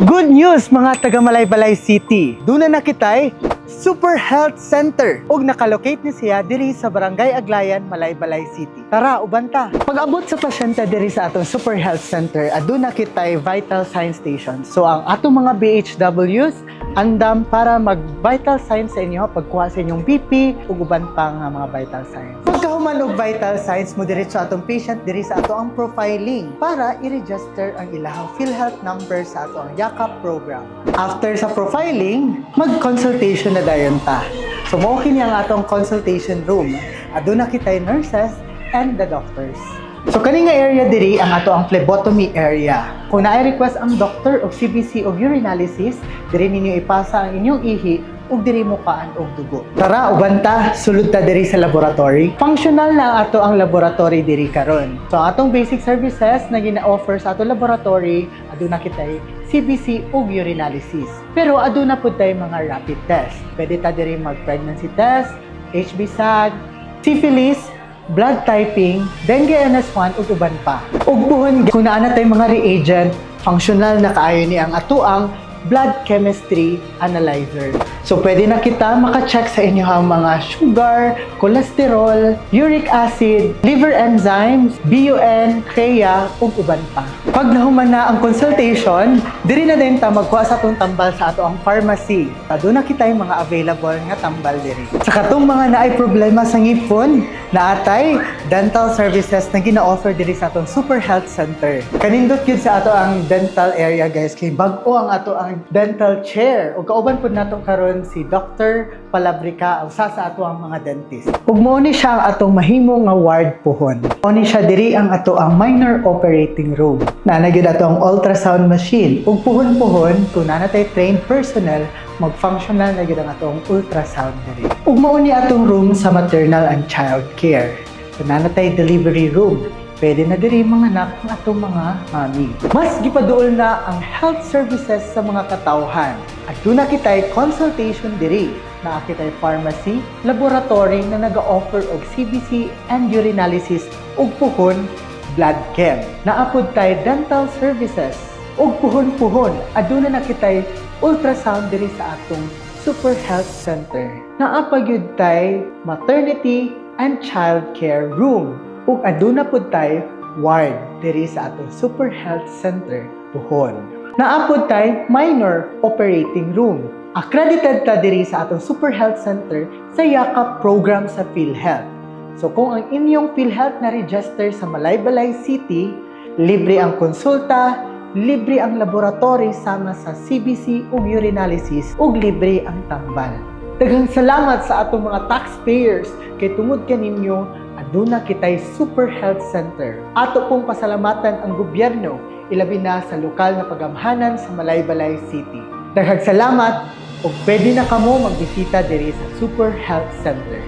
Good news mga taga Malaybalay City. Doon na nakitay Super Health Center ug nakalocate ni siya diri sa Barangay Aglayan, Malaybalay City. Tara, ubanta. Pag-abot sa pasyente diri sa atong Super Health Center, aduna kitay vital sign station. So ang atong mga BHWs andam para mag-vital signs sa inyo pagkuha sa inyong BP ug uban pang mga vital signs. Pagkahuman og vital signs mo diri sa atong patient diri sa ato ang profiling para i-register ang ilahang PhilHealth number sa ato ang yakap program. After sa profiling, mag-consultation na dayon ta. So mao kini ang atong consultation room. Aduna kitay nurses and the doctors. So kani nga area diri ang ato ang phlebotomy area. Kung naay request ang doctor og CBC og urinalysis, diri ninyo ipasa ang inyong ihi ug diri mo kaan og dugo. Tara, ubanta, sulod ta diri sa laboratory. Functional na ato ang laboratory diri karon. So ang atong basic services na gina-offer sa ato laboratory, aduna kitay CBC ug urinalysis. Pero aduna pud tay mga rapid test. Pwede ta diri mag-pregnancy test, HB-SAG, syphilis, blood typing, dengue NS1 ug uban pa. Ug buhon kung naa na tay mga reagent, functional na kaayo ni ang atuang blood chemistry analyzer. So pwede na kita maka-check sa inyong mga sugar, cholesterol, uric acid, liver enzymes, BUN, CREA ug uban pa. Pag nahuman na ang consultation, diri na din ta magkuha sa atong tambal sa ato ang pharmacy. Aduna kitay mga available nga tambal diri. Sa katong mga naay problema sa ngipon, naatay dental services na gina-offer diri sa atong Super Health Center. Kanindot gyud sa ato ang dental area guys kay bag-o ang ato ang dental chair. Ug kauban pud nato karon si Dr. Palabrica ang sa ato ang mga dentist. Ug mao ni siya ang atong mahimo nga ward puhon. Mao ni siya diri ang ato ang minor operating room. Naa gyud ato ang ultrasound machine. Ug puhon-puhon kung naa natay trained personnel mag-functional na gyud ang atong ultrasound diri. Ug mao ni atong room sa maternal and child care. Kung naa natay delivery room, pwede na diri mga anak ng atong mga mami. Mas gipaduol na ang health services sa mga katawhan. At doon na kitay consultation diri. Na kitay pharmacy, laboratory na nag-offer og CBC and urinalysis ug puhon, blood chem. Naapod tay dental services ug puhon-puhon. Aduna na kitay ultrasound diri sa atong Super Health Center. Naapagyud tay maternity and child care room. Ug aduna pud tay ward diri sa atong Super Health Center puhon. Naapod tay minor operating room. Accredited ta diri sa atong Super Health Center sa yakap program sa PhilHealth. So kung ang inyong PhilHealth na register sa Malaybalay City, libre ang konsulta, libre ang laboratory sama sa CBC ug urinalysis ug libre ang tambal. Daghang salamat sa atong mga taxpayers kay tungod kaninyo aduna kitay Super Health Center. Ato pong pasalamatan ang gobyerno, ilabi na sa lokal na pagamhanan sa Malaybalay City. Daghang salamat ug pwede na kamo magbisita diri sa Super Health Center.